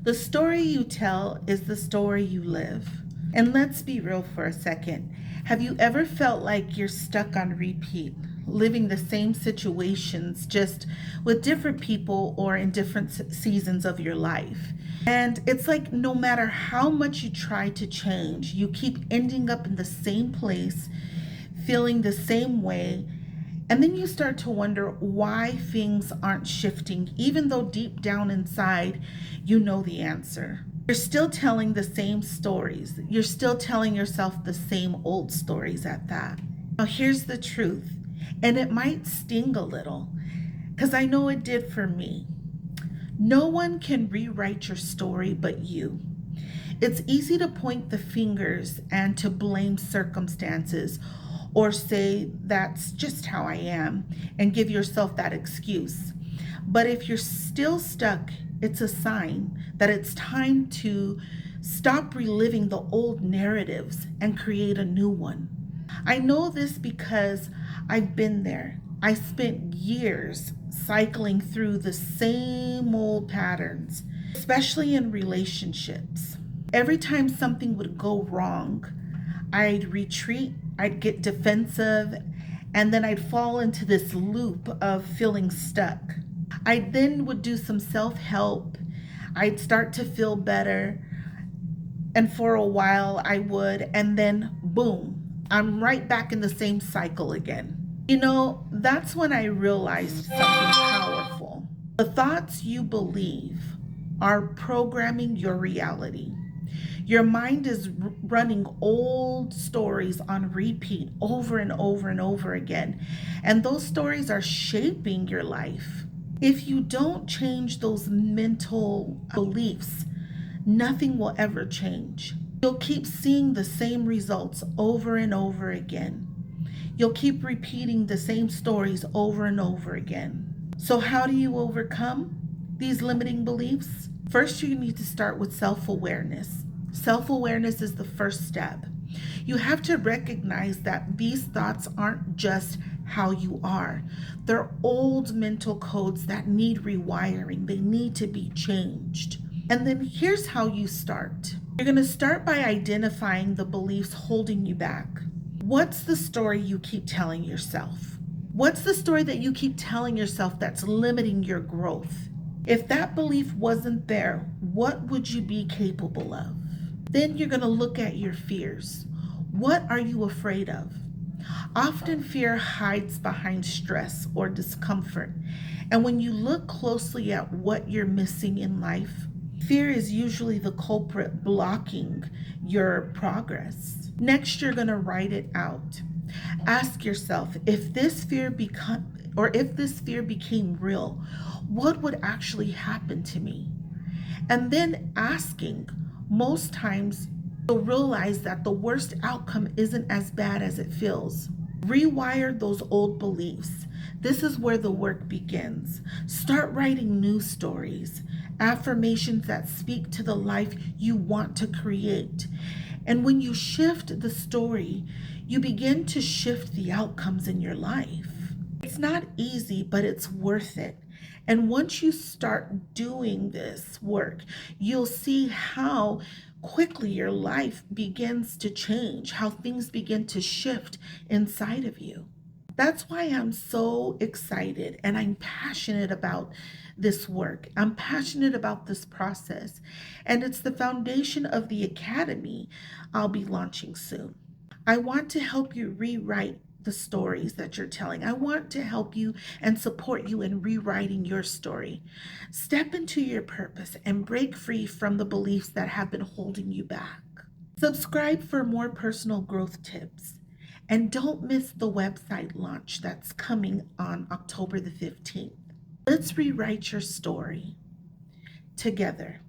The story you tell is the story you live. And let's be real for a second. Have you ever felt like you're stuck on repeat, living the same situations just with different people or in different seasons of your life? And it's like no matter how much you try to change, you keep ending up in the same place, feeling the same way, and then you start to wonder why things aren't shifting, even though deep down inside, you know the answer. You're still telling the same stories. You're still telling yourself the same old stories at that. Now, here's the truth, and it might sting a little, because I know it did for me. No one can rewrite your story but you. It's easy to point the fingers and to blame circumstances or say that's just how I am and give yourself that excuse. But if you're still stuck, it's a sign that it's time to stop reliving the old narratives and create a new one. I know this because I've been there. I spent years cycling through the same old patterns, especially in relationships. Every time something would go wrong, I'd retreat, I'd get defensive, and then I'd fall into this loop of feeling stuck. I then would do some self-help. I'd start to feel better, and for a while I would, and then boom, I'm right back in the same cycle again. That's when I realized something powerful. The thoughts you believe are programming your reality. Your mind is running old stories on repeat over and over and over again, and those stories are shaping your life. If you don't change those mental beliefs, nothing will ever change. You'll keep seeing the same results over and over again. You'll keep repeating the same stories over and over again. So how do you overcome these limiting beliefs? First, you need to start with self-awareness. Self-awareness is the first step. You have to recognize that these thoughts aren't just how you are. They're old mental codes that need rewiring. They need to be changed. And then here's how you start. You're going to start by identifying the beliefs holding you back. What's the story you keep telling yourself? What's the story that you keep telling yourself that's limiting your growth? If that belief wasn't there, what would you be capable of? Then you're going to look at your fears. What are you afraid of? Often fear hides behind stress or discomfort. And when you look closely at what you're missing in life, fear is usually the culprit blocking your progress. Next, you're going to write it out. Ask yourself, if this fear became real, what would actually happen to me? And then asking, most times you'll realize that the worst outcome isn't as bad as it feels. Rewire those old beliefs. This is where the work begins. Start writing new stories, affirmations that speak to the life you want to create. And when you shift the story, you begin to shift the outcomes in your life. It's not easy, but it's worth it. And once you start doing this work, you'll see how quickly your life begins to change, how things begin to shift inside of you. That's why I'm so excited and I'm passionate about this work. I'm passionate about this process. And it's the foundation of the academy I'll be launching soon. I want to help you rewrite the stories that you're telling. I want to help you and support you in rewriting your story. Step into your purpose and break free from the beliefs that have been holding you back. Subscribe for more personal growth tips. And don't miss the website launch that's coming on October the 15th. Let's rewrite your story together.